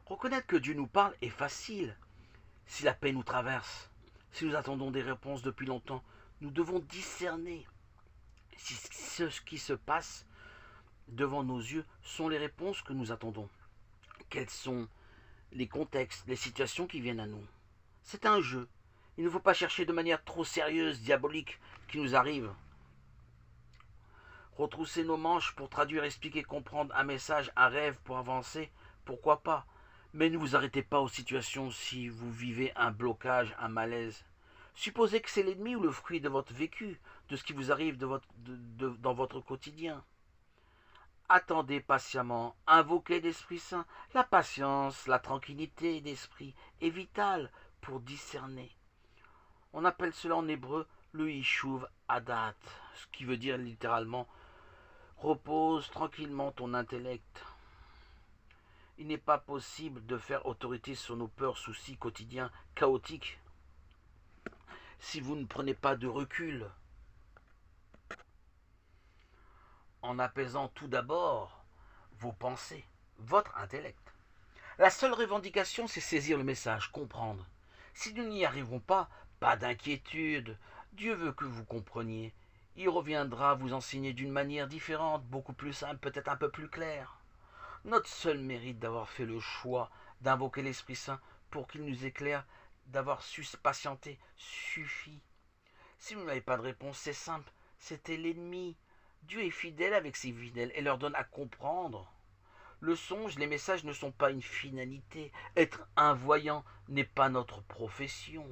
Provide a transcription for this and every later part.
Reconnaître que Dieu nous parle est facile. Si la paix nous traverse, si nous attendons des réponses depuis longtemps, nous devons discerner si ce qui se passe devant nos yeux sont les réponses que nous attendons. Quels sont les contextes, les situations qui viennent à nous. C'est un jeu. Il ne faut pas chercher de manière trop sérieuse, diabolique, qui nous arrive. Retrousser nos manches pour traduire, expliquer, comprendre un message, un rêve pour avancer, pourquoi pas. Mais ne vous arrêtez pas aux situations si vous vivez un blocage, un malaise. Supposez que c'est l'ennemi ou le fruit de votre vécu, de ce qui vous arrive dans votre quotidien. Attendez patiemment, invoquez l'Esprit Saint. La patience, la tranquillité d'esprit est vitale pour discerner. On appelle cela en hébreu le Yishuv Adat, ce qui veut dire littéralement repose tranquillement ton intellect. Il n'est pas possible de faire autorité sur nos peurs, soucis quotidiens, chaotiques, si vous ne prenez pas de recul, en apaisant tout d'abord vos pensées, votre intellect. La seule revendication, c'est saisir le message, comprendre. Si nous n'y arrivons pas, pas d'inquiétude. Dieu veut que vous compreniez. Il reviendra vous enseigner d'une manière différente, beaucoup plus simple, peut-être un peu plus claire. Notre seul mérite d'avoir fait le choix d'invoquer l'Esprit Saint pour qu'il nous éclaire, d'avoir su patienter, suffit. Si vous n'avez pas de réponse, c'est simple, c'était l'ennemi. Dieu est fidèle avec ses fidèles et leur donne à comprendre. Le songe, les messages ne sont pas une finalité. Être un voyant n'est pas notre profession.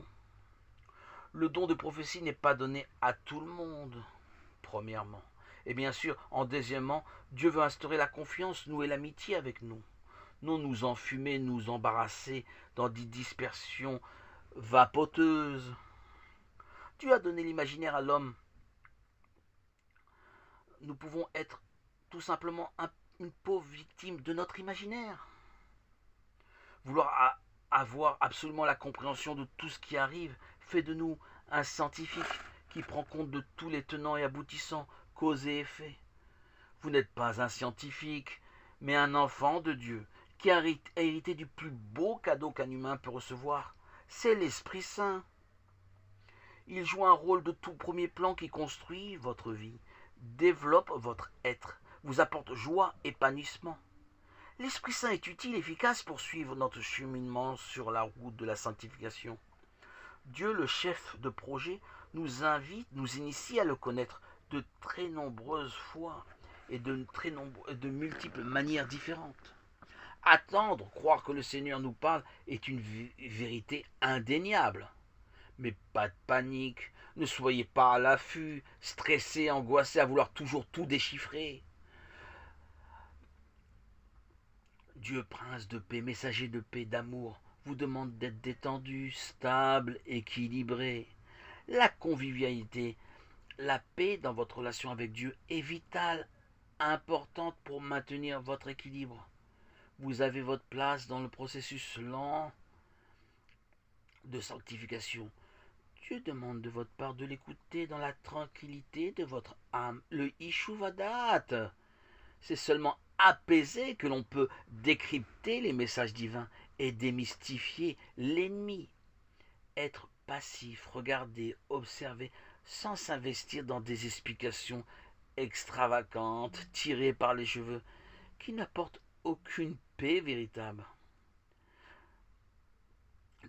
Le don de prophétie n'est pas donné à tout le monde, premièrement. Et bien sûr, en deuxièmement, Dieu veut instaurer la confiance, nouer l'amitié avec nous. Non nous enfumer, nous embarrasser dans des dispersions vapoteuses. Dieu a donné l'imaginaire à l'homme. Nous pouvons être tout simplement une pauvre victime de notre imaginaire. Vouloir avoir absolument la compréhension de tout ce qui arrive fait de nous un scientifique qui prend compte de tous les tenants et aboutissants, cause et effet. Vous n'êtes pas un scientifique, mais un enfant de Dieu qui a hérité du plus beau cadeau qu'un humain peut recevoir. C'est l'Esprit Saint. Il joue un rôle de tout premier plan qui construit votre vie, développe votre être, vous apporte joie, épanouissement. L'Esprit Saint est utile, efficace pour suivre notre cheminement sur la route de la sanctification. Dieu, le chef de projet, nous invite, nous initie à le connaître de très nombreuses fois et de multiples manières différentes. Attendre, croire que le Seigneur nous parle est une vérité indéniable. Mais pas de panique, ne soyez pas à l'affût, stressé, angoissé, à vouloir toujours tout déchiffrer. Dieu, prince de paix, messager de paix, d'amour, vous demande d'être détendu, stable, équilibré. La convivialité, la paix dans votre relation avec Dieu est vitale, importante pour maintenir votre équilibre. Vous avez votre place dans le processus lent de sanctification. Dieu demande de votre part de l'écouter dans la tranquillité de votre âme. Le Ishuvadat, c'est seulement apaisé que l'on peut décrypter les messages divins et démystifier l'ennemi. Être passif, regarder, observer, sans s'investir dans des explications extravagantes, tirées par les cheveux, qui n'apportent aucune paix véritable.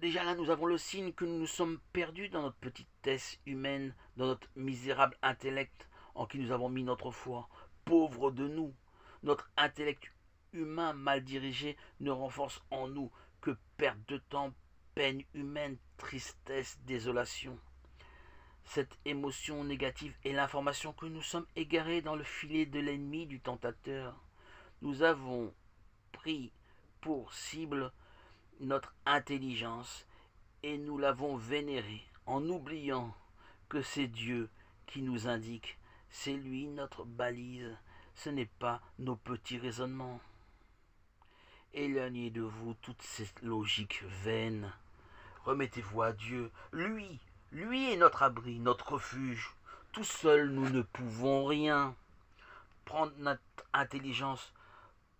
Déjà là, nous avons le signe que nous nous sommes perdus dans notre petitesse humaine, dans notre misérable intellect en qui nous avons mis notre foi. Pauvres de nous, notre intellect humain mal dirigé ne renforce en nous que perte de temps, peine humaine, tristesse, désolation. Cette émotion négative est l'information que nous sommes égarés dans le filet de l'ennemi, du tentateur. Nous avons pris pour cible notre intelligence et nous l'avons vénérée en oubliant que c'est Dieu qui nous indique, c'est lui notre balise, ce n'est pas nos petits raisonnements. Éloignez de vous toute cette logique vaine. Remettez-vous à Dieu. Lui est notre abri, notre refuge. Tout seul, nous ne pouvons rien. Prendre notre intelligence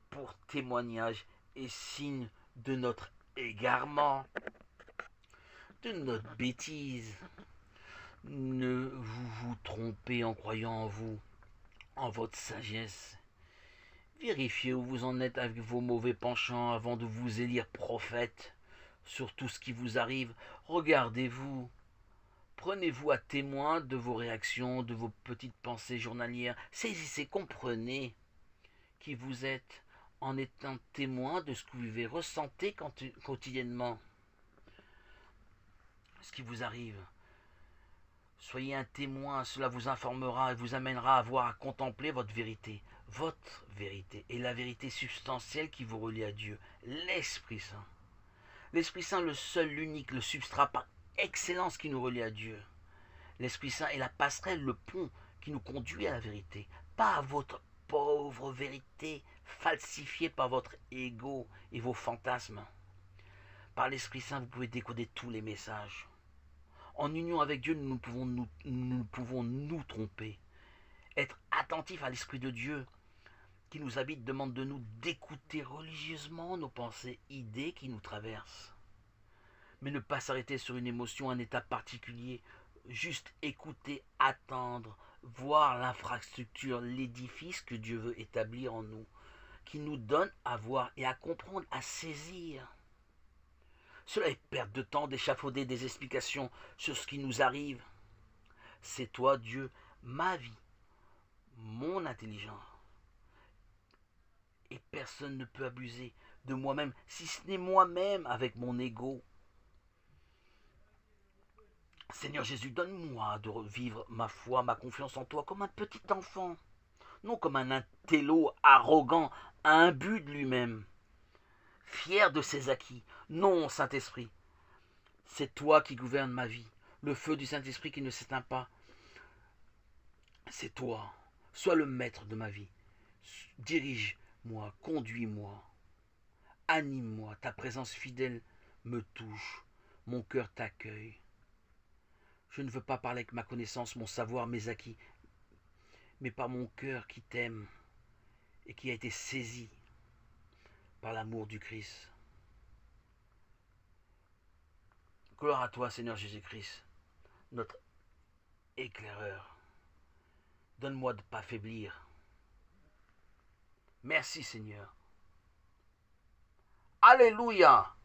pour témoignage et signe de notre égarement, de notre bêtise. Ne vous trompez en croyant en vous, en votre sagesse. Vérifiez où vous en êtes avec vos mauvais penchants avant de vous élire prophète sur tout ce qui vous arrive. Regardez-vous. Prenez-vous à témoin de vos réactions, de vos petites pensées journalières. Saisissez, comprenez qui vous êtes en étant témoin de ce que vous vivez. Ressentez quotidiennement ce qui vous arrive. Soyez un témoin, cela vous informera et vous amènera à voir, à contempler votre vérité. Votre vérité est la vérité substantielle qui vous relie à Dieu, l'Esprit Saint. L'Esprit Saint, le seul, l'unique, le substrat par excellence qui nous relie à Dieu. L'Esprit Saint est la passerelle, le pont qui nous conduit à la vérité, pas à votre pauvre vérité falsifiée par votre ego et vos fantasmes. Par l'Esprit Saint, vous pouvez décoder tous les messages. En union avec Dieu, nous pouvons nous tromper. Être attentif à l'Esprit de Dieu qui nous habite demande de nous d'écouter religieusement nos pensées, idées qui nous traversent. Mais ne pas s'arrêter sur une émotion, un état particulier. Juste écouter, attendre, voir l'infrastructure, l'édifice que Dieu veut établir en nous, qui nous donne à voir et à comprendre, à saisir. Cela est perte de temps d'échafauder des explications sur ce qui nous arrive. C'est toi, Dieu, ma vie, mon intelligence. Et personne ne peut abuser de moi-même, si ce n'est moi-même avec mon ego. Seigneur Jésus, donne-moi de revivre ma foi, ma confiance en toi comme un petit enfant, non comme un intello arrogant, imbu de lui-même, fier de ses acquis. Non, Saint-Esprit, c'est toi qui gouvernes ma vie, le feu du Saint-Esprit qui ne s'éteint pas. C'est toi, sois le maître de ma vie. Dirige-moi, conduis-moi, anime-moi, ta présence fidèle me touche, mon cœur t'accueille. Je ne veux pas parler avec ma connaissance, mon savoir, mes acquis, mais par mon cœur qui t'aime et qui a été saisi par l'amour du Christ. Gloire à toi, Seigneur Jésus-Christ, notre éclaireur. Donne-moi de ne pas faiblir. Merci, Seigneur. Alléluia.